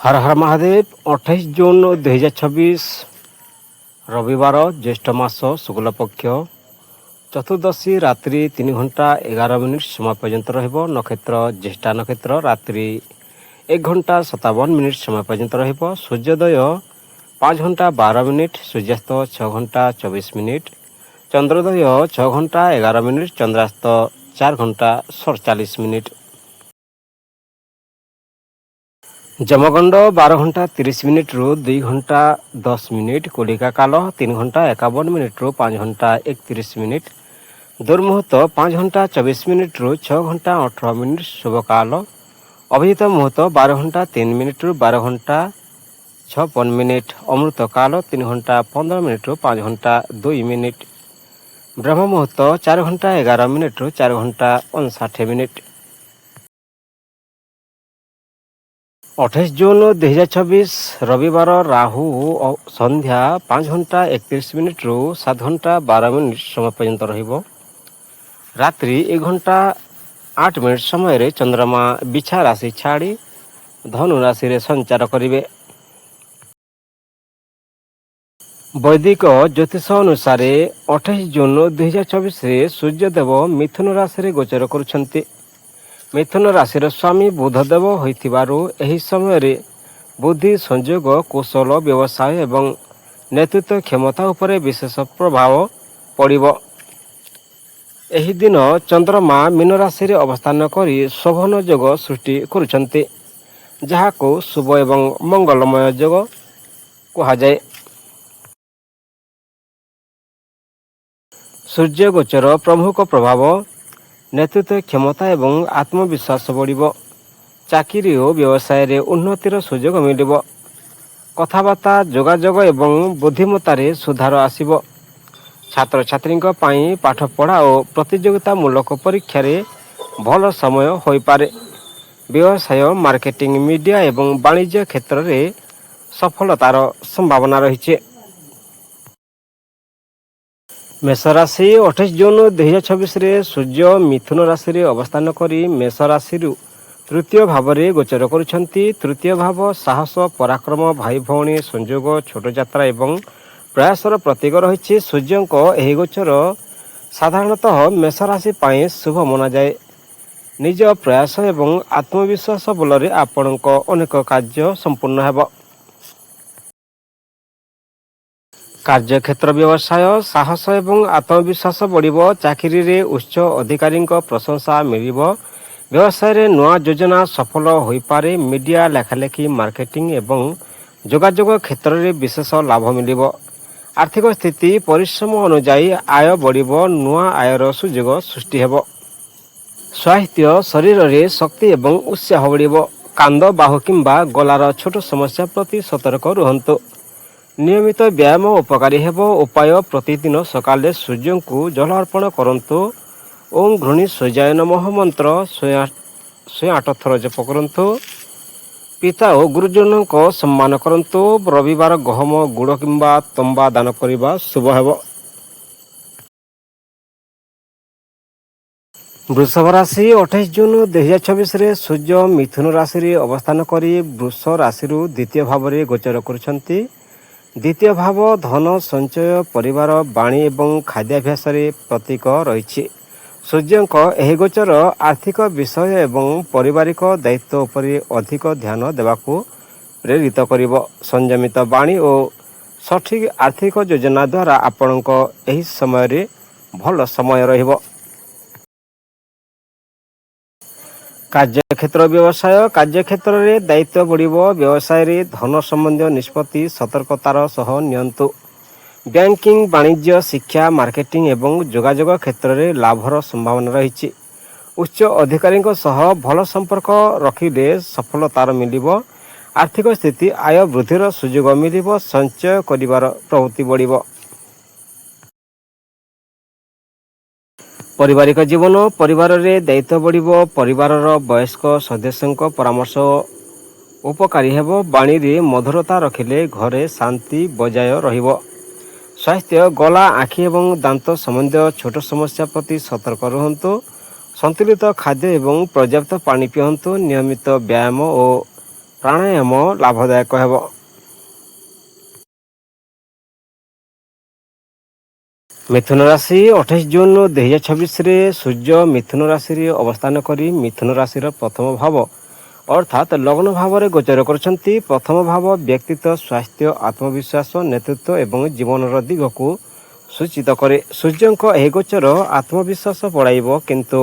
हर हर महादेव 28 जून 2026 रविवार ज्येष्ठ मास शुक्ल पक्ष चतुर्दशी रात्रि 3 घंटा 11 मिनिट समय पर्यंत रहिबो। नक्षत्र ज्येष्ठा नक्षत्र रात्रि 1 घंटा 57 मिनिट समय पर्यंत रहिबो। सूर्योदय 5 घंटा 12 मिनिट, सूर्यास्त 6 घंटा 24 मिनिट, चंद्रोदय 6 घंटा 11 मिनिट, चंद्रास्त 4 घंटा 47 मिनिट। जमगंड 12 घंटा 30 मिनिट रु 2 घंटा 10 मिनिट, कुलिका काल 3 घंटा 51 मिनिट रु 5 घंटा 31 मिनिट, दुर्मुहूर्त 5 घंटा 24 मिनिट रु 6 घंटा 18 मिनिट, शुभ काल अभिजित मुहूर्त 12 घंटा 3 मिनिट रु 12 घंटा 56 मिनिट, अमृत काल 3 घंटा 15 मिनिट रु 5 घंटा 2 मिनिट, ब्रह्म मुहूर्त 4 घंटा 11 मिनिट रु 4 घंटा 59 मिनिट। 28 जून 2026 रविवार राहु संध्या 5 घंटा 31 मिनिट रु 7 घंटा 12 मिनिट समय पर्यंत रहिबो। रात्रि 1 घंटा 8 मिनिट समय चंद्रमा बिछा राशि छाड़ी धनु राशि रे संचार करिवे। वैदिक ज्योतिष अनुसार 28 जून 2024 रे सूर्यदेव मिथुन राशि रे गोचर करुछंती। मिथुन राशिर स्वामी बुधदेव होइथिबारु एही समय बुद्धि संयोग कौशल व्यवसाय एवं नेतृत्व क्षमता उपरे विशेष प्रभाव पड़िबो। एही दिन चंद्रमा मीन राशि रे अवस्थान करी शोभन योग सृष्टि करुछंती, जहाको शुभ एवं मंगलमय योग कहा जाए। सूर्य गोचर प्रमुख प्रभाव नेतृत्व क्षमता एवं आत्मविश्वास बढ़िबो। चाकरी और व्यवसाय रे उन्नतिर सुयोग मिलिबो। कथाबार्ता जोगाजोग एवं बुद्धिमत्तारे सुधार आसिबो। छात्र छात्रींक पाई पाठपढ़ा और प्रतियोगिता मूलक परीक्षा रे भल समय होई पारे। व्यवसाय मार्केटिंग मीडिया एवं वाणिज्य क्षेत्र रे सफलतार संभावना रहिछे। मेष राशि 28 जून 2026 रे सूर्य मिथुन राशि रे अवस्थान करी मेष राशि तृतीय भाव रे गोचर करुछंती। तृतीय भाव साहस पराक्रम भाई भौणी संयोग छोट यात्रा एवं प्रयासर प्रतीक रही। सूर्यंक एही गोचर साधारणतः मेष राशि पाए शुभ मना जाए। निज प्रयास एवं आत्मविश्वास बल आपणक अनेक कार्य संपूर्ण हेब। कार्यक्षेत्र व्यवसाय साहस एवं आत्मविश्वास बढ़िबो। चाकरी रे उच्च अधिकारी प्रशंसा मिलिबो। व्यवसाय रे नया योजना सफल होई पारे। मीडिया लेखालेखी मार्केटिंग एवं जोगाजोग क्षेत्र रे विशेष लाभ मिलिबो। आर्थिक स्थिति परिश्रम अनुसार आय बढ़िबो। नया आयर सुयोग सृष्टि हेबो। स्वास्थ्य शरीर रे शक्ति एवं उत्साह बढ़िबो। कांद बाहु किंबा गलार छोट समस्या प्रति सतर्क रुहंतु। नियमित व्यायाम उपकारी हेबो। उपाय प्रतिदिन सकाले सूर्य को जल अर्पण करंतु। ओम घृणी सूर्याय नमः मंत्र 108 थर जप करंतु। पिता और गुरुजन को सम्मान करंतु। रविवार गहम गुड़ किंबा तंबा दान करिबा शुभ हेबो। वृषभ राशि 28 जून 2026 रे सूर्य मिथुन राशि रे अवस्थान करी वृष राशि द्वितीय भाव रे गोचर करुछंती। द्वितीय भाव धन संचय परिवार वाणी एवं खाद्याभ्यास प्रतीक रही। सूर्यंक एही गोचर आर्थिक विषय एवं पारिवारिक दायित्व उपरि अधिक ध्यान देवाकू प्रेरित करिबो। संयमित वाणी और सठिक आर्थिक योजना द्वारा आपणक एही समय रे भल समय रहिबो। कार्यक्षेत्र व्यवसाय कार्यक्षेत्र रे दायित्व बढ़िबो। व्यवसाय रे धन संबंधी निष्पत्ति सतर्कतार सह नियंतु। बैंकिंग वाणिज्य शिक्षा मार्केटिंग एवं जोगाजोग क्षेत्र रे लाभर संभावना रही। उच्च अधिकारी सह भल संपर्क रखिले सफलतार मिलिबो। आर्थिक स्थिति आय वृद्धिर सुयोग मिलिबो। संचय करिवार प्रवृत्ति बढ़िबो। पारिवारिक जीवन परिवार रे दायित्व बढ़िबो। परिवार वयस्क सदस्यों परामर्श उपकारी हेबो। वाणी रे मधुरता रखिले घरे शांति बजाय रहिबो। स्वास्थ्य गला आखि एवं दांत संबंधी छोट समस्या प्रति सतर्क रुहंतु। संतुलित खाद्य एवं पर्याप्त पानी पियंतु। नियमित व्यायाम और ପ୍ରାଣାୟାମ ଲାଭଦାୟକ ହେବ। ମିଥୁନ ରାଶି 28 ଜୁନ 2026ରେ ସୂର୍ଯ୍ୟ ମିଥୁନ ରାଶିରେ ଅବସ୍ଥାନ କରି ମିଥୁନ ରାଶିର ପ୍ରଥମ ଭାବ ଅର୍ଥାତ୍ ଲଗ୍ନ ଭାବରେ ଗୋଚର କରୁଛନ୍ତି। ପ୍ରଥମ ଭାବ ବ୍ୟକ୍ତିତ୍ୱ, ସ୍ୱାସ୍ଥ୍ୟ, ଆତ୍ମବିଶ୍ୱାସ, ନେତୃତ୍ୱ ଏବଂ ଜୀବନର ଦିଗକୁ ସୂଚିତ କରେ। ସୂର୍ଯ୍ୟଙ୍କ ଏହି ଗୋଚର ଆତ୍ମବିଶ୍ୱାସ ବଢ଼ାଇବ, କିନ୍ତୁ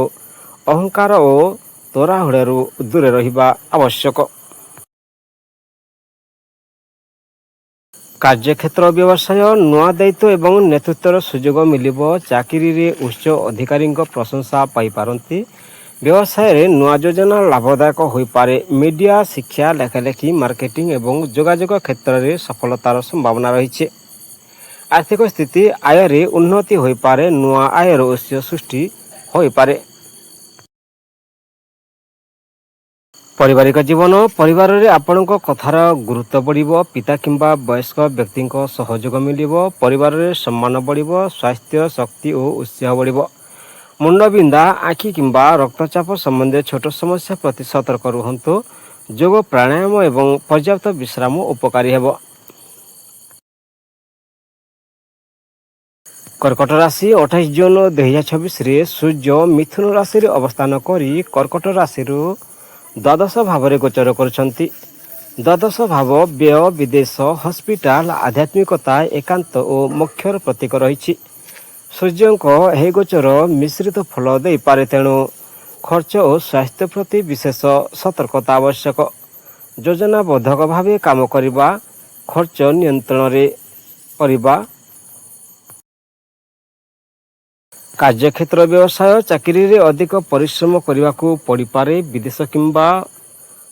ଅହଙ୍କାର ଓ ତୋରାହୁଡ଼ାରୁ ଦୂରେ ରହିବା ଆବଶ୍ୟକ। କାର୍ଯ୍ୟକ୍ଷେତ୍ର ବ୍ୟବସାୟ ନୂଆ ଦାୟିତ୍ୱ ଏବଂ ନେତୃତ୍ୱର ସୁଯୋଗ ମିଳିବ। ଚାକିରିରେ ଉଚ୍ଚ ଅଧିକାରୀଙ୍କ ପ୍ରଶଂସା ପାଇପାରନ୍ତି। ବ୍ୟବସାୟରେ ନୂଆ ଯୋଜନା ଲାଭଦାୟକ ହୋଇପାରେ। ମିଡ଼ିଆ, ଶିକ୍ଷା, ଲେଖାଲେଖି, ମାର୍କେଟିଂ ଏବଂ ଯୋଗାଯୋଗ କ୍ଷେତ୍ରରେ ସଫଳତାର ସମ୍ଭାବନା ରହିଛି। ଆର୍ଥିକ ସ୍ଥିତି, ଆୟରେ ଉନ୍ନତି ହୋଇପାରେ। ନୂଆ ଆୟର ଉତ୍ସ ସୃଷ୍ଟି ହୋଇପାରେ। ପାରିବାରିକ ଜୀବନ, ପରିବାରରେ ଆପଣଙ୍କ କଥାର ଗୁରୁତ୍ୱ ବଢ଼ିବ। ପିତା କିମ୍ବା ବୟସ୍କ ବ୍ୟକ୍ତିଙ୍କ ସହଯୋଗ ମିଳିବ। ପରିବାରରେ ସମ୍ମାନ ବଢ଼ିବ। ସ୍ୱାସ୍ଥ୍ୟ, ଶକ୍ତି ଓ ଉତ୍ସାହ ବଢ଼ିବ। ମୁଣ୍ଡବିନ୍ଧା, ଆଖି କିମ୍ବା ରକ୍ତଚାପ ସମ୍ବନ୍ଧୀୟ ଛୋଟ ସମସ୍ୟା ପ୍ରତି ସତର୍କ ରୁହନ୍ତୁ। ଯୋଗ, ପ୍ରାଣାୟାମ ଏବଂ ପର୍ଯ୍ୟାପ୍ତ ବିଶ୍ରାମ ଉପକାରୀ ହେବ। କର୍କଟ ରାଶି 28 ଜୁନ 2026ରେ ସୂର୍ଯ୍ୟ ମିଥୁନ ରାଶିରେ ଅବସ୍ଥାନ କରି କର୍କଟ ରାଶିରୁ ଦ୍ୱାଦଶ ଭାବରେ ଗୋଚର କରୁଛନ୍ତି। ଦ୍ୱାଦଶ ଭାବ ବ୍ୟୟ, ବିଦେଶ, ହସ୍ପିଟାଲ, ଆଧ୍ୟାତ୍ମିକତା, ଏକାନ୍ତ ଓ ମୋକ୍ଷର ପ୍ରତୀକ ରହିଛି। ସୂର୍ଯ୍ୟଙ୍କ ଏହି ଗୋଚର ମିଶ୍ରିତ ଫଳ ଦେଇପାରେ, ତେଣୁ ଖର୍ଚ୍ଚ ଓ ସ୍ୱାସ୍ଥ୍ୟ ପ୍ରତି ବିଶେଷ ସତର୍କତା ଆବଶ୍ୟକ। ଯୋଜନାବଦ୍ଧ ଭାବେ କାମ କରିବା, ଖର୍ଚ୍ଚ ନିୟନ୍ତ୍ରଣରେ କରିବା। କାର୍ଯ୍ୟକ୍ଷେତ୍ର ବ୍ୟବସାୟ, ଚାକିରିରେ ଅଧିକ ପରିଶ୍ରମ କରିବାକୁ ପଡ଼ିପାରେ। ବିଦେଶ କିମ୍ବା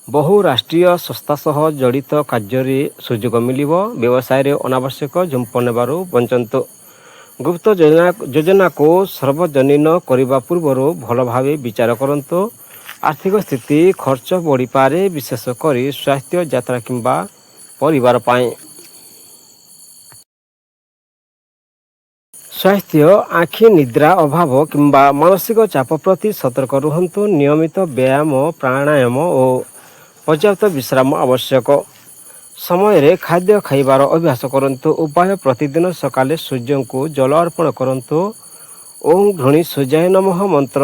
ବହୁ ରାଷ୍ଟ୍ରୀୟ ସଂସ୍ଥା ସହ ଜଡ଼ିତ କାର୍ଯ୍ୟରେ ସୁଯୋଗ ମିଳିବ। ବ୍ୟବସାୟରେ ଅନାବଶ୍ୟକ ଝୁଙ୍କୁପ ନେବାରୁ ବଞ୍ଚନ୍ତୁ। ଗୁପ୍ତ ଯୋଜନାକୁ ସାର୍ବଜନୀନ କରିବା ପୂର୍ବରୁ ଭଲ ଭାବେ ବିଚାର କରନ୍ତୁ। ଆର୍ଥିକ ସ୍ଥିତି, ଖର୍ଚ୍ଚ ବଢ଼ିପାରେ, ବିଶେଷ କରି ସ୍ୱାସ୍ଥ୍ୟ, ଯାତ୍ରା କିମ୍ବା ପରିବାର ପାଇଁ। ସ୍ୱାସ୍ଥ୍ୟ, ଆଖି, ନିଦ୍ରା ଅଭାବ କିମ୍ବା ମାନସିକ ଚାପ ପ୍ରତି ସତର୍କ ରୁହନ୍ତୁ। ନିୟମିତ ବ୍ୟାୟାମ, ପ୍ରାଣାୟାମ ଓ ପର୍ଯ୍ୟାପ୍ତ ବିଶ୍ରାମ ଆବଶ୍ୟକ। ସମୟରେ ଖାଦ୍ୟ ଖାଇବାର ଅଭ୍ୟାସ କରନ୍ତୁ। ଉପାୟ, ପ୍ରତିଦିନ ସକାଳେ ସୂର୍ଯ୍ୟଙ୍କୁ ଜଳ ଅର୍ପଣ କରନ୍ତୁ। ଓଁ ଘୃଣୀ ସୂର୍ଯ୍ୟାୟ ନମଃ ମନ୍ତ୍ର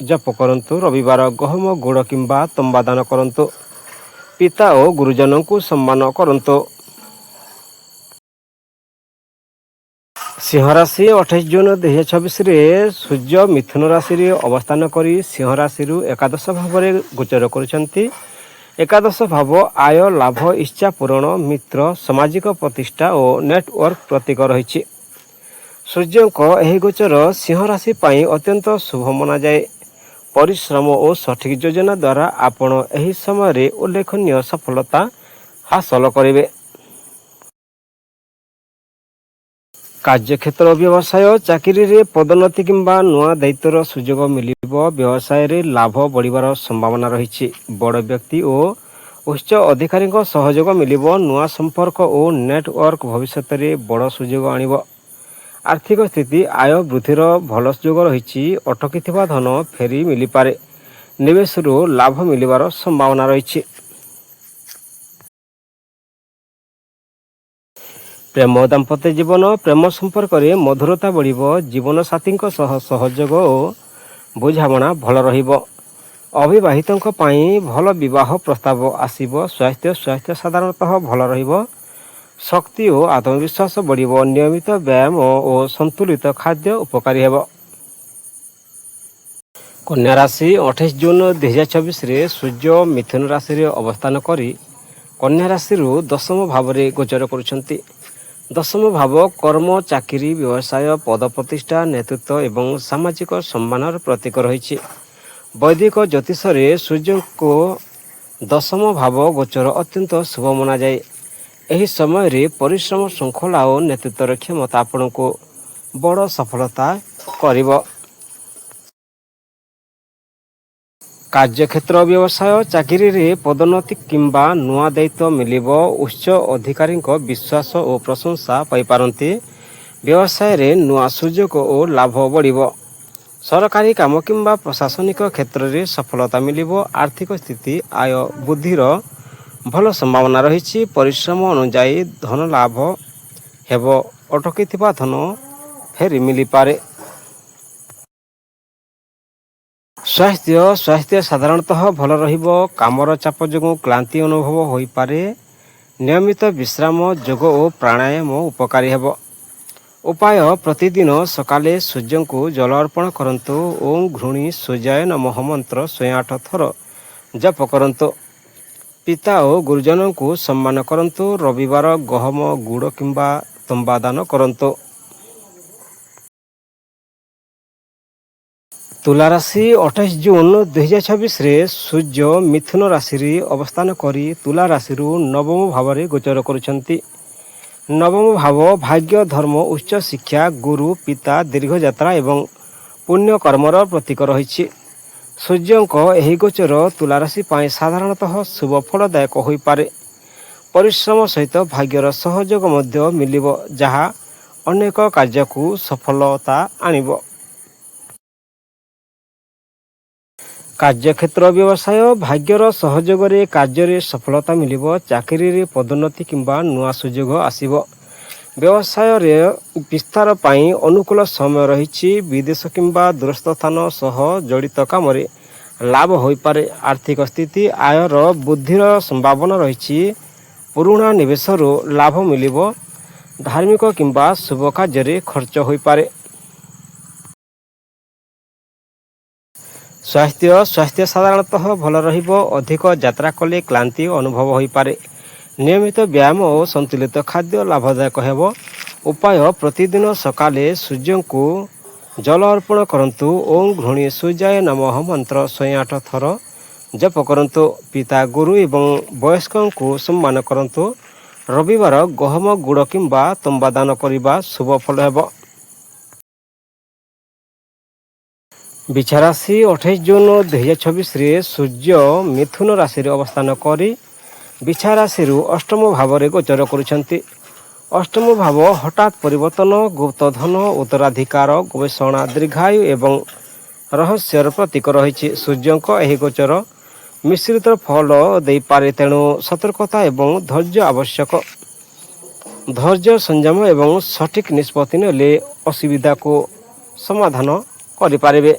ଜପ କରନ୍ତୁ। ରବିବାର ଗହମ, ଗୁଡ଼ କିମ୍ବା ତମ୍ବା ଦାନ କରନ୍ତୁ। ପିତା ଓ ଗୁରୁଜନଙ୍କୁ ସମ୍ମାନ କରନ୍ତୁ। ସିଂହ ରାଶି 28 ଜୁନ 2026ରେ ସୂର୍ଯ୍ୟ ମିଥୁନ ରାଶିରେ ଅବସ୍ଥାନ କରି ସିଂହ ରାଶିରୁ ଏକାଦଶ ଭାବରେ ଗୋଚର କରୁଛନ୍ତି। ଏକାଦଶ ଭାବ ଆୟ, ଲାଭ, ଇଚ୍ଛା ପୂରଣ, ମିତ୍ର, ସାମାଜିକ ପ୍ରତିଷ୍ଠା ଓ ନେଟୱାର୍କ ପ୍ରତୀକ ରହିଛି। ସୂର୍ଯ୍ୟଙ୍କ ଏହି ଗୋଚର ସିଂହ ରାଶି ପାଇଁ ଅତ୍ୟନ୍ତ ଶୁଭ ମନାଯାଏ। ପରିଶ୍ରମ ଓ ସଠିକ୍ ଯୋଜନା ଦ୍ୱାରା ଆପଣ ଏହି ସମୟରେ ଉଲ୍ଲେଖନୀୟ ସଫଳତା ହାସଲ କରିବେ। କାର୍ଯ୍ୟକ୍ଷେତ୍ର ବ୍ୟବସାୟ, ଚାକିରିରେ ପଦୋନ୍ନତି କିମ୍ବା ନୂଆ ଦାୟିତ୍ୱର ସୁଯୋଗ ମିଳିବ। ବ୍ୟବସାୟରେ ଲାଭ ବଢ଼ିବାର ସମ୍ଭାବନା ରହିଛି। ବଡ଼ ବ୍ୟକ୍ତି ଓ ଉଚ୍ଚ ଅଧିକାରୀଙ୍କ ସହଯୋଗ ମିଳିବ। ନୂଆ ସମ୍ପର୍କ ଓ ନେଟୱାର୍କ ଭବିଷ୍ୟତରେ ବଡ଼ ସୁଯୋଗ ଆଣିବ। ଆର୍ଥିକ ସ୍ଥିତି, ଆୟ ବୃଦ୍ଧିର ଭଲ ସୁଯୋଗ ରହିଛି। ଅଟକିଥିବା ଧନ ଫେରି ମିଳିପାରେ। ନିବେଶରୁ ଲାଭ ମିଳିବାର ସମ୍ଭାବନା ରହିଛି। ପ୍ରେମ ଓ ଦାମ୍ପତ୍ୟ ଜୀବନ, ପ୍ରେମ ସମ୍ପର୍କରେ ମଧୁରତା ବଢ଼ିବ। ଜୀବନସାଥୀଙ୍କ ସହ ସହଯୋଗ ଓ ବୁଝାମଣା ଭଲ ରହିବ। ଅବିବାହିତଙ୍କ ପାଇଁ ଭଲ ବିବାହ ପ୍ରସ୍ତାବ ଆସିବ। ସ୍ୱାସ୍ଥ୍ୟ ସାଧାରଣତଃ ଭଲ ରହିବ। ଶକ୍ତି ଓ ଆତ୍ମବିଶ୍ୱାସ ବଢ଼ିବ। ନିୟମିତ ବ୍ୟାୟାମ ଓ ସନ୍ତୁଳିତ ଖାଦ୍ୟ ଉପକାରୀ ହେବ। କନ୍ୟା ରାଶି 28 ଜୁନ 2026ରେ ସୂର୍ଯ୍ୟ ମିଥୁନ ରାଶିରେ ଅବସ୍ଥାନ କରି କନ୍ୟା ରାଶିରୁ ଦଶମ ଭାବରେ ଗୋଚର କରୁଛନ୍ତି। ଦଶମ ଭାବ କର୍ମ, ଚାକିରି, ବ୍ୟବସାୟ, ପଦ ପ୍ରତିଷ୍ଠା, ନେତୃତ୍ୱ ଏବଂ ସାମାଜିକ ସମ୍ମାନର ପ୍ରତୀକ ରହିଛି। ବୈଦିକ ଜ୍ୟୋତିଷରେ ସୂର୍ଯ୍ୟଙ୍କ ଦଶମ ଭାବ ଗୋଚର ଅତ୍ୟନ୍ତ ଶୁଭ ମନାଯାଏ। ଏହି ସମୟରେ ପରିଶ୍ରମ, ଶୃଙ୍ଖଳା ଓ ନେତୃତ୍ୱର କ୍ଷମତା ଆପଣଙ୍କୁ ବଡ଼ ସଫଳତା କରିବ। କାର୍ଯ୍ୟକ୍ଷେତ୍ର ବ୍ୟବସାୟ, ଚାକିରିରେ ପଦୋନ୍ନତି କିମ୍ବା ନୂଆ ଦାୟିତ୍ୱ ମିଳିବ। ଉଚ୍ଚ ଅଧିକାରୀଙ୍କ ବିଶ୍ୱାସ ଓ ପ୍ରଶଂସା ପାଇପାରନ୍ତି। ବ୍ୟବସାୟରେ ନୂଆ ସୁଯୋଗ ଓ ଲାଭ ବଢ଼ିବ। ସରକାରୀ କାମ କିମ୍ବା ପ୍ରଶାସନିକ କ୍ଷେତ୍ରରେ ସଫଳତା ମିଳିବ। ଆର୍ଥିକ ସ୍ଥିତି, ଆୟ ବୃଦ୍ଧିର ଭଲ ସମ୍ଭାବନା ରହିଛି। ପରିଶ୍ରମ ଅନୁଯାୟୀ ଧନ ଲାଭ ହେବ। ଅଟକିଥିବା ଧନ ଫେରି ମିଳିପାରେ। ସ୍ୱାସ୍ଥ୍ୟ ସାଧାରଣତଃ ଭଲ ରହିବ। କାମର ଚାପ ଯୋଗୁଁ କ୍ଳାନ୍ତି ଅନୁଭବ ହୋଇପାରେ। ନିୟମିତ ବିଶ୍ରାମ, ଯୋଗ ଓ ପ୍ରାଣାୟାମ ଉପକାରୀ ହେବ। ଉପାୟ: ପ୍ରତିଦିନ ସକାଳେ ସୂର୍ଯ୍ୟଙ୍କୁ ଜଳ ଅର୍ପଣ କରନ୍ତୁ। ଓଁ ଘୃଣୀ ସୂର୍ଯ୍ୟାୟ ନମଃ ମନ୍ତ୍ର 108 ଥର ଜପ କରନ୍ତୁ। ପିତା ଓ ଗୁରୁଜନଙ୍କୁ ସମ୍ମାନ କରନ୍ତୁ। ରବିବାର ଗହମ, ଗୁଡ଼ କିମ୍ବା ତମ୍ବା ଦାନ କରନ୍ତୁ। ତୁଲା ରାଶି 28 ଜୁନ୍ 2026ରେ ସୂର୍ଯ୍ୟ ମିଥୁନ ରାଶିରେ ଅବସ୍ଥାନ କରି ତୁଲା ରାଶିରୁ ନବମ ଭାବରେ ଗୋଚର କରୁଛନ୍ତି। ନବମ ଭାବ ଭାଗ୍ୟ, ଧର୍ମ, ଉଚ୍ଚ ଶିକ୍ଷା, ଗୁରୁ, ପିତା, ଦୀର୍ଘଯାତ୍ରା ଏବଂ ପୁଣ୍ୟ କର୍ମର ପ୍ରତୀକ ରହିଛି। ସୂର୍ଯ୍ୟଙ୍କ ଏହି ଗୋଚର ତୁଲାରାଶି ପାଇଁ ସାଧାରଣତଃ ଶୁଭ ଫଳଦାୟକ ହୋଇପାରେ। ପରିଶ୍ରମ ସହିତ ଭାଗ୍ୟର ସହଯୋଗ ମଧ୍ୟ ମିଳିବ, ଯାହା ଅନେକ କାର୍ଯ୍ୟକୁ ସଫଳତା ଆଣିବ। କାର୍ଯ୍ୟକ୍ଷେତ୍ର ବ୍ୟବସାୟ: ଭାଗ୍ୟର ସହଯୋଗରେ କାର୍ଯ୍ୟରେ ସଫଳତା ମିଳିବ। ଚାକିରିରେ ପଦୋନ୍ନତି କିମ୍ବା ନୂଆ ସୁଯୋଗ ଆସିବ। ବ୍ୟବସାୟରେ ବିସ୍ତାର ପାଇଁ ଅନୁକୂଳ ସମୟ ରହିଛି। ବିଦେଶ କିମ୍ବା ଦୂରସ୍ଥ ସ୍ଥାନ ସହ ଜଡ଼ିତ କାମରେ ଲାଭ ହୋଇପାରେ। ଆର୍ଥିକ ସ୍ଥିତି: ଆୟର ବୃଦ୍ଧିର ସମ୍ଭାବନା ରହିଛି। ପୁରୁଣା ନିବେଶରୁ ଲାଭ ମିଳିବ। ଧାର୍ମିକ କିମ୍ବା ଶୁଭ କାର୍ଯ୍ୟରେ ଖର୍ଚ୍ଚ ହୋଇପାରେ। ସ୍ୱାସ୍ଥ୍ୟ ସାଧାରଣତଃ ଭଲ ରହିବ। ଅଧିକ ଯାତ୍ରା କଲେ କ୍ଳାନ୍ତି ଅନୁଭବ ହୋଇପାରେ। ନିୟମିତ ବ୍ୟାୟାମ ଓ ସନ୍ତୁଳିତ ଖାଦ୍ୟ ଲାଭଦାୟକ ହେବ। ଉପାୟ: ପ୍ରତିଦିନ ସକାଳେ ସୂର୍ଯ୍ୟଙ୍କୁ ଜଳ ଅର୍ପଣ କରନ୍ତୁ। ଓଁ ଘୃଣୀ ସୂର୍ଯ୍ୟାୟ ନମଃ ମନ୍ତ୍ର 108 ଥର ଜପ କରନ୍ତୁ। ପିତା, ଗୁରୁ ଏବଂ ବୟସ୍କଙ୍କୁ ସମ୍ମାନ କରନ୍ତୁ। ରବିବାର ଗହମ, ଗୁଡ଼ କିମ୍ବା ତମ୍ବା ଦାନ କରିବା ଶୁଭ ଫଳ ହେବ। ବିଛା ରାଶି 28 ଜୁନ୍ 2026ରେ ସୂର୍ଯ୍ୟ ମିଥୁନ ରାଶିରେ ଅବସ୍ଥାନ କରି ବିଛା ରାଶିରୁ ଅଷ୍ଟମ ଭାବରେ ଗୋଚର କରୁଛନ୍ତି। ଅଷ୍ଟମ ଭାବ ହଠାତ୍ ପରିବର୍ତ୍ତନ, ଗୁପ୍ତଧନ, ଉତ୍ତରାଧିକାର, ଗବେଷଣା, ଦୀର୍ଘାୟୁ ଏବଂ ରହସ୍ୟର ପ୍ରତୀକ ରହିଛି। ସୂର୍ଯ୍ୟଙ୍କ ଏହି ଗୋଚର ମିଶ୍ରିତ ଫଳ ଦେଇପାରେ, ତେଣୁ ସତର୍କତା ଏବଂ ଧୈର୍ଯ୍ୟ ଆବଶ୍ୟକ। ଧୈର୍ଯ୍ୟ, ସଂଯମ ଏବଂ ସଠିକ୍ ନିଷ୍ପତ୍ତି ନେଲେ ଅସୁବିଧାକୁ ସମାଧାନ କରିପାରିବେ।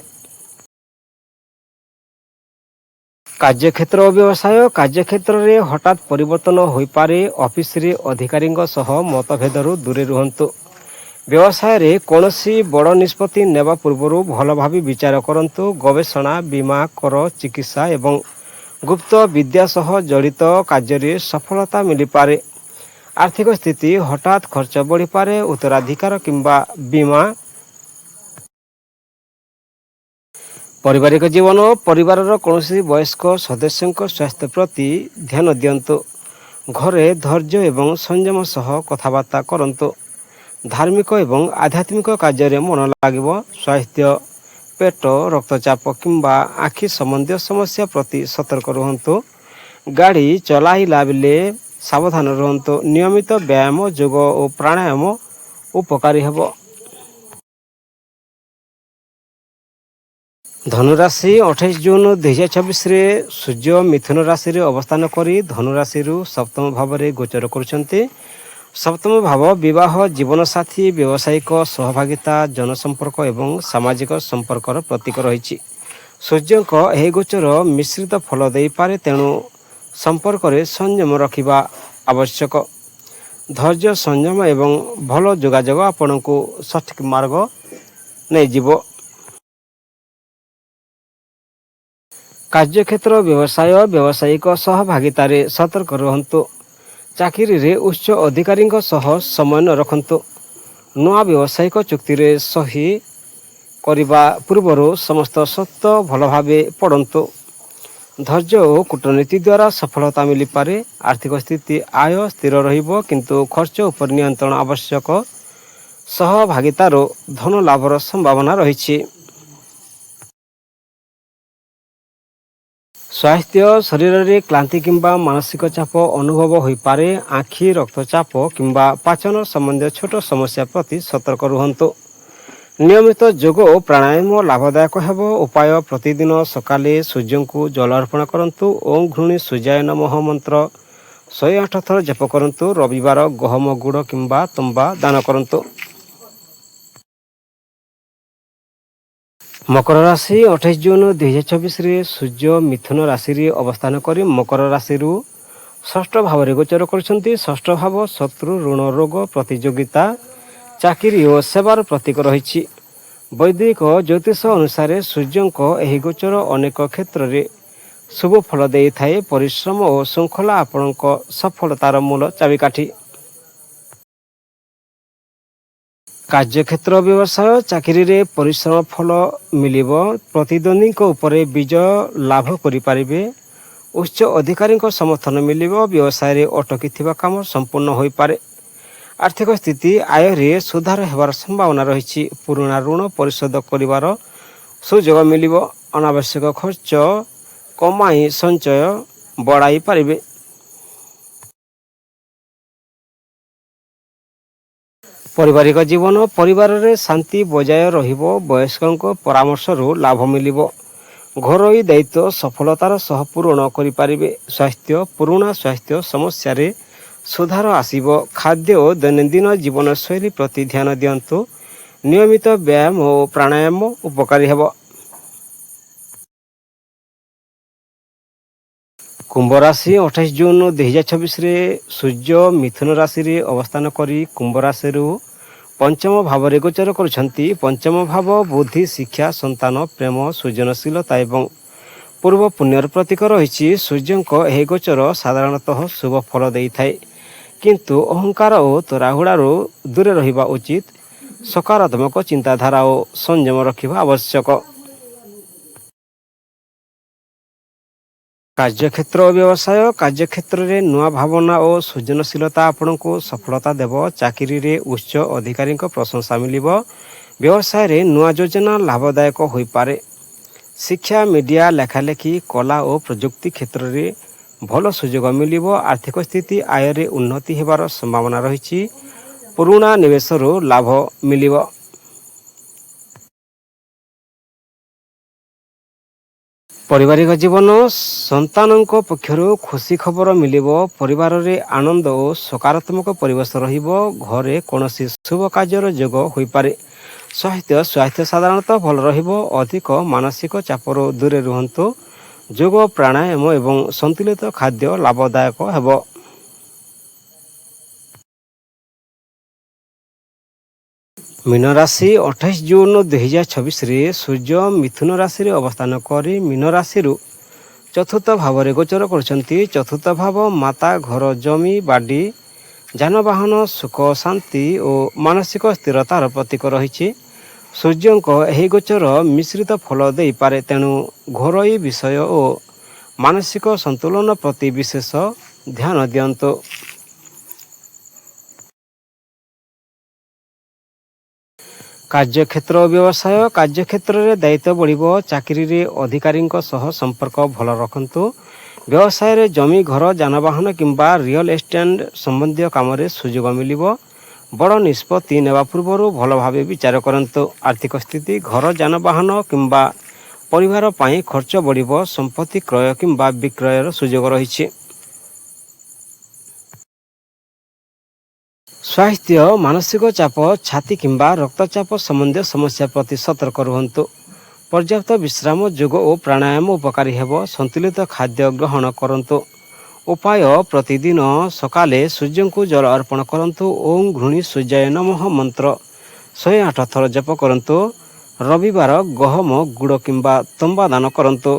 କାର୍ଯ୍ୟକ୍ଷେତ୍ର ଓ ବ୍ୟବସାୟ: କାର୍ଯ୍ୟକ୍ଷେତ୍ରରେ ହଠାତ୍ ପରିବର୍ତ୍ତନ ହୋଇପାରେ। ଅଫିସରେ ଅଧିକାରୀଙ୍କ ସହ ମତଭେଦରୁ ଦୂରେ ରୁହନ୍ତୁ। ବ୍ୟବସାୟରେ କୌଣସି ବଡ଼ ନିଷ୍ପତ୍ତି ନେବା ପୂର୍ବରୁ ଭଲ ଭାବେ ବିଚାର କରନ୍ତୁ। ଗବେଷଣା, ବୀମା, କର, ଚିକିତ୍ସା ଏବଂ ଗୁପ୍ତ ବିଦ୍ୟା ସହ ଜଡ଼ିତ କାର୍ଯ୍ୟରେ ସଫଳତା ମିଳିପାରେ। ଆର୍ଥିକ ସ୍ଥିତି: ହଠାତ୍ ଖର୍ଚ୍ଚ ବଢ଼ିପାରେ। ଉତ୍ତରାଧିକାର କିମ୍ବା ବୀମା। ପାରିବାରିକ ଜୀବନ: ପରିବାରର କୌଣସି ବୟସ୍କ ସଦସ୍ୟଙ୍କ ସ୍ୱାସ୍ଥ୍ୟ ପ୍ରତି ଧ୍ୟାନ ଦିଅନ୍ତୁ। ଘରେ ଧୈର୍ଯ୍ୟ ଏବଂ ସଂଯମ ସହ କଥାବାର୍ତ୍ତା କରନ୍ତୁ। ଧାର୍ମିକ ଏବଂ ଆଧ୍ୟାତ୍ମିକ କାର୍ଯ୍ୟରେ ମନ ଲାଗିବ। ସ୍ୱାସ୍ଥ୍ୟ: ପେଟ, ରକ୍ତଚାପ କିମ୍ବା ଆଖି ସମ୍ବନ୍ଧୀୟ ସମସ୍ୟା ପ୍ରତି ସତର୍କ ରୁହନ୍ତୁ। ଗାଡ଼ି ଚଲାଇଲା ବେଳେ ସାବଧାନ ରୁହନ୍ତୁ। ନିୟମିତ ବ୍ୟାୟାମ, ଯୋଗ ଓ ପ୍ରାଣାୟାମ ଉପକାରୀ ହେବ। ଧନୁରାଶି 28 ଜୁନ୍ 2026ରେ ସୂର୍ଯ୍ୟ ମିଥୁନ ରାଶିରେ ଅବସ୍ଥାନ କରି ଧନୁରାଶିରୁ ସପ୍ତମ ଭାବରେ ଗୋଚର କରୁଛନ୍ତି। ସପ୍ତମ ଭାବ ବିବାହ, ଜୀବନସାଥୀ, ବ୍ୟବସାୟିକ ସହଭାଗିତା, ଜନସମ୍ପର୍କ ଏବଂ ସାମାଜିକ ସମ୍ପର୍କର ପ୍ରତୀକ ରହିଛି। ସୂର୍ଯ୍ୟଙ୍କ ଏହି ଗୋଚର ମିଶ୍ରିତ ଫଳ ଦେଇପାରେ, ତେଣୁ ସମ୍ପର୍କରେ ସଂଯମ ରଖିବା ଆବଶ୍ୟକ। ଧୈର୍ଯ୍ୟ, ସଂଯମ ଏବଂ ଭଲ ଯୋଗାଯୋଗ ଆପଣଙ୍କୁ ସଠିକ୍ ମାର୍ଗ ନେଇଯିବ। କାର୍ଯ୍ୟକ୍ଷେତ୍ର ବ୍ୟବସାୟ: ବ୍ୟବସାୟିକ ସହଭାଗିତାରେ ସତର୍କ ରୁହନ୍ତୁ। ଚାକିରିରେ ଉଚ୍ଚ ଅଧିକାରୀଙ୍କ ସହ ସମୟ ନ ରଖନ୍ତୁ। ନୂଆ ବ୍ୟବସାୟିକ ଚୁକ୍ତିରେ ସହି କରିବା ପୂର୍ବରୁ ସମସ୍ତ ସର୍ତ୍ତ ଭଲ ଭାବେ ପଢ଼ନ୍ତୁ। ଧୈର୍ଯ୍ୟ ଓ କୂଟନୀତି ଦ୍ୱାରା ସଫଳତା ମିଳିପାରେ। ଆର୍ଥିକ ସ୍ଥିତି: ଆୟ ସ୍ଥିର ରହିବ, କିନ୍ତୁ ଖର୍ଚ୍ଚ ଉପରେ ନିୟନ୍ତ୍ରଣ ଆବଶ୍ୟକ। ସହଭାଗିତାରୁ ଧନ ଲାଭର ସମ୍ଭାବନା ରହିଛି। ସ୍ୱାସ୍ଥ୍ୟ: ଶରୀରରେ କ୍ଳାନ୍ତି କିମ୍ବା ମାନସିକ ଚାପ ଅନୁଭବ ହୋଇପାରେ। ଆଖି, ରକ୍ତଚାପ କିମ୍ବା ପାଚନ ସମ୍ବନ୍ଧୀୟ ଛୋଟ ସମସ୍ୟା ପ୍ରତି ସତର୍କ ରୁହନ୍ତୁ। ନିୟମିତ ଯୋଗ ଓ ପ୍ରାଣାୟାମ ଲାଭଦାୟକ ହେବ। ଉପାୟ: ପ୍ରତିଦିନ ସକାଳେ ସୂର୍ଯ୍ୟଙ୍କୁ ଜଳ ଅର୍ପଣ କରନ୍ତୁ। ଓଁ ଘୃଣୀ ସୂର୍ଯ୍ୟାୟ ନମଃ ମନ୍ତ୍ର 108 ଥର ଜପ କରନ୍ତୁ। ରବିବାର ଗହମ ଗୁଡ଼ କିମ୍ବା ତମ୍ବା ଦାନ କରନ୍ତୁ। ମକର ରାଶି 28 ଜୁନ 2024ରେ ସୂର୍ଯ୍ୟ ମିଥୁନ ରାଶିରେ ଅବସ୍ଥାନ କରି ମକର ରାଶିରୁ ଷଷ୍ଠ ଭାବରେ ଗୋଚର କରୁଛନ୍ତି। ଷଷ୍ଠ ଭାବ ଶତ୍ରୁ, ଋଣ, ରୋଗ, ପ୍ରତିଯୋଗିତା, ଚାକିରି ଓ ସେବାର ପ୍ରତୀକ ରହିଛି। ବୈଦିକ ଜ୍ୟୋତିଷ ଅନୁସାରେ ସୂର୍ଯ୍ୟଙ୍କ ଏହି ଗୋଚର ଅନେକ କ୍ଷେତ୍ରରେ ଶୁଭ ଫଳ ଦେଇଥାଏ। ପରିଶ୍ରମ ଓ ଶୃଙ୍ଖଳା ଆପଣଙ୍କ ସଫଳତାର ମୂଳ ଚାବିକାଠି। କାର୍ଯ୍ୟକ୍ଷେତ୍ର ବ୍ୟବସାୟ ଚାକିରିରେ ପରିଶ୍ରମ ଫଳ ମିଳିବ। ପ୍ରତିଦ୍ୱନ୍ଦ୍ୱୀଙ୍କ ଉପରେ ବିଜୟ ଲାଭ କରିପାରିବେ। ଉଚ୍ଚ ଅଧିକାରୀଙ୍କ ସମର୍ଥନ ମିଳିବ। ବ୍ୟବସାୟରେ ଅଟକିଥିବା କାମ ସମ୍ପୂର୍ଣ୍ଣ ହୋଇପାରେ। ଆର୍ଥିକ ସ୍ଥିତି ଆୟରେ ସୁଧାର ହେବାର ସମ୍ଭାବନା ରହିଛି। ପୁରୁଣା ଋଣ ପରିଶୋଧ କରିବାର ସୁଯୋଗ ମିଳିବ। ଅନାବଶ୍ୟକ ଖର୍ଚ୍ଚ କମାଇ ସଞ୍ଚୟ ବଢ଼ାଇ ପାରିବେ। ପାରିବାରିକ ଜୀବନ ପରିବାରରେ ଶାନ୍ତି ବଜାୟ ରହିବ। ବୟସ୍କଙ୍କ ପରାମର୍ଶରୁ ଲାଭ ମିଳିବ। ଘରୋଇ ଦାୟିତ୍ୱ ସଫଳତାର ସହ ପୂରଣ କରିପାରିବେ। ସ୍ୱାସ୍ଥ୍ୟ ପୁରୁଣା ସ୍ୱାସ୍ଥ୍ୟ ସମସ୍ୟାରେ ସୁଧାର ଆସିବ। ଖାଦ୍ୟ ଓ ଦୈନନ୍ଦିନ ଜୀବନଶୈଳୀ ପ୍ରତି ଧ୍ୟାନ ଦିଅନ୍ତୁ। ନିୟମିତ ବ୍ୟାୟାମ ଓ ପ୍ରାଣାୟାମ ଉପକାରୀ ହେବ। କୁମ୍ଭ ରାଶି 28 ଜୁନ 2024ରେ ସୂର୍ଯ୍ୟ ମିଥୁନ ରାଶିରେ ଅବସ୍ଥାନ କରି କୁମ୍ଭ ରାଶିରୁ ପଞ୍ଚମ ଭାବରେ ଗୋଚର କରୁଛନ୍ତି। ପଞ୍ଚମ ଭାବ ବୁଦ୍ଧି, ଶିକ୍ଷା, ସନ୍ତାନ, ପ୍ରେମ, ସୃଜନଶୀଳତା ଏବଂ ପୂର୍ବ ପୁଣ୍ୟର ପ୍ରତୀକ ରହିଛି। ସୂର୍ଯ୍ୟଙ୍କ ଏହି ଗୋଚର ସାଧାରଣତଃ ଶୁଭ ଫଳ ଦେଇଥାଏ, କିନ୍ତୁ ଅହଙ୍କାର ଓ ତରାହୁଡ଼ାରୁ ଦୂରେ ରହିବା ଉଚିତ। ସକାରାତ୍ମକ ଚିନ୍ତାଧାରା ଓ ସଂଯମ ରଖିବା ଆବଶ୍ୟକ। କାର୍ଯ୍ୟକ୍ଷେତ୍ର ଓ ବ୍ୟବସାୟ କାର୍ଯ୍ୟକ୍ଷେତ୍ରରେ ନୂଆ ଭାବନା ଓ ସୃଜନଶୀଳତା ଆପଣଙ୍କୁ ସଫଳତା ଦେବ। ଚାକିରିରେ ଉଚ୍ଚ ଅଧିକାରୀଙ୍କ ପ୍ରଶଂସା ମିଳିବ। ବ୍ୟବସାୟରେ ନୂଆ ଯୋଜନା ଲାଭଦାୟକ ହୋଇପାରେ। ଶିକ୍ଷା, ମିଡ଼ିଆ, ଲେଖାଲେଖି, କଲା ଓ ପ୍ରଯୁକ୍ତି କ୍ଷେତ୍ରରେ ଭଲ ସୁଯୋଗ ମିଳିବ। ଆର୍ଥିକ ସ୍ଥିତି ଆୟରେ ଉନ୍ନତି ହେବାର ସମ୍ଭାବନା ରହିଛି। ପୁରୁଣା ନିବେଶରୁ ଲାଭ ମିଳିବ। ପାରିବାରିକ ଜୀବନ ସନ୍ତାନଙ୍କ ପକ୍ଷରୁ ଖୁସି ଖବର ମିଳିବ। ପରିବାରରେ ଆନନ୍ଦ ଓ ସକାରାତ୍ମକ ପରିବେଶ ରହିବ। ଘରେ କୌଣସି ଶୁଭ କାର୍ଯ୍ୟର ଯୋଗ ହୋଇପାରେ। ସ୍ୱାସ୍ଥ୍ୟ ସାଧାରଣତଃ ଭଲ ରହିବ। ଅଧିକ ମାନସିକ ଚାପରୁ ଦୂରେ ରୁହନ୍ତୁ। ଯୋଗ, ପ୍ରାଣାୟାମ ଏବଂ ସନ୍ତୁଳିତ ଖାଦ୍ୟ ଲାଭଦାୟକ ହେବ। ମୀନ ରାଶି 28 ଜୁନ 2024ରେ ସୂର୍ଯ୍ୟ ମିଥୁନ ରାଶିରେ ଅବସ୍ଥାନ କରି ମୀନ ରାଶିରୁ ଚତୁର୍ଥ ଭାବରେ ଗୋଚର କରୁଛନ୍ତି। ଚତୁର୍ଥ ଭାବ ମାତା, ଘର, ଜମି, ବାଡ଼ି, ଯାନବାହନ, ସୁଖ, ଶାନ୍ତି ଓ ମାନସିକ ସ୍ଥିରତାର ପ୍ରତୀକ ରହିଛି। ସୂର୍ଯ୍ୟଙ୍କ ଏହି ଗୋଚର ମିଶ୍ରିତ ଫଳ ଦେଇପାରେ, ତେଣୁ ଘରୋଇ ବିଷୟ ଓ ମାନସିକ ସନ୍ତୁଳନ ପ୍ରତି ବିଶେଷ ଧ୍ୟାନ ଦିଅନ୍ତୁ। କାର୍ଯ୍ୟକ୍ଷେତ୍ର ଓ ବ୍ୟବସାୟ କାର୍ଯ୍ୟକ୍ଷେତ୍ରରେ ଦାୟିତ୍ୱ ବଢ଼ିବ। ଚାକିରିରେ ଅଧିକାରୀଙ୍କ ସହ ସମ୍ପର୍କ ଭଲ ରଖନ୍ତୁ। ବ୍ୟବସାୟରେ ଜମି, ଘର, ଯାନବାହନ କିମ୍ବା ରିଅଲ ଏଷ୍ଟେଟ୍ ସମ୍ବନ୍ଧୀୟ କାମରେ ସୁଯୋଗ ମିଳିବ। ବଡ଼ ନିଷ୍ପତ୍ତି ନେବା ପୂର୍ବରୁ ଭଲ ଭାବେ ବିଚାର କରନ୍ତୁ। ଆର୍ଥିକ ସ୍ଥିତି ଘର, ଯାନବାହନ କିମ୍ବା ପରିବାର ପାଇଁ ଖର୍ଚ୍ଚ ବଢ଼ିବ। ସମ୍ପତ୍ତି କ୍ରୟ କିମ୍ବା ବିକ୍ରୟର ସୁଯୋଗ ରହିଛି। ସ୍ୱାସ୍ଥ୍ୟ ମାନସିକ ଚାପ, ଛାତି କିମ୍ବା ରକ୍ତଚାପ ସମ୍ବନ୍ଧୀୟ ସମସ୍ୟା ପ୍ରତି ସତର୍କ ରୁହନ୍ତୁ। ପର୍ଯ୍ୟାପ୍ତ ବିଶ୍ରାମ, ଯୋଗ ଓ ପ୍ରାଣାୟାମ ଉପକାରୀ ହେବ। ସନ୍ତୁଳିତ ଖାଦ୍ୟ ଗ୍ରହଣ କରନ୍ତୁ। ଉପାୟ ପ୍ରତିଦିନ ସକାଳେ ସୂର୍ଯ୍ୟଙ୍କୁ ଜଳ ଅର୍ପଣ କରନ୍ତୁ। ଓଁ ଘୃଣୀ ସୂର୍ଯ୍ୟାୟ ନମଃ ମନ୍ତ୍ର 108 ଥର ଜପ କରନ୍ତୁ। ରବିବାର ଗହମ ଗୁଡ଼ କିମ୍ବା ତମ୍ବା ଦାନ କରନ୍ତୁ।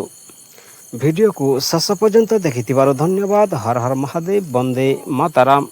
ଭିଡ଼ିଓକୁ ଶେଷ ପର୍ଯ୍ୟନ୍ତ ଦେଖିଥିବାରୁ ଧନ୍ୟବାଦ। ହର ହର ମହାଦେବ, ବନ୍ଦେ ମାତରମ୍।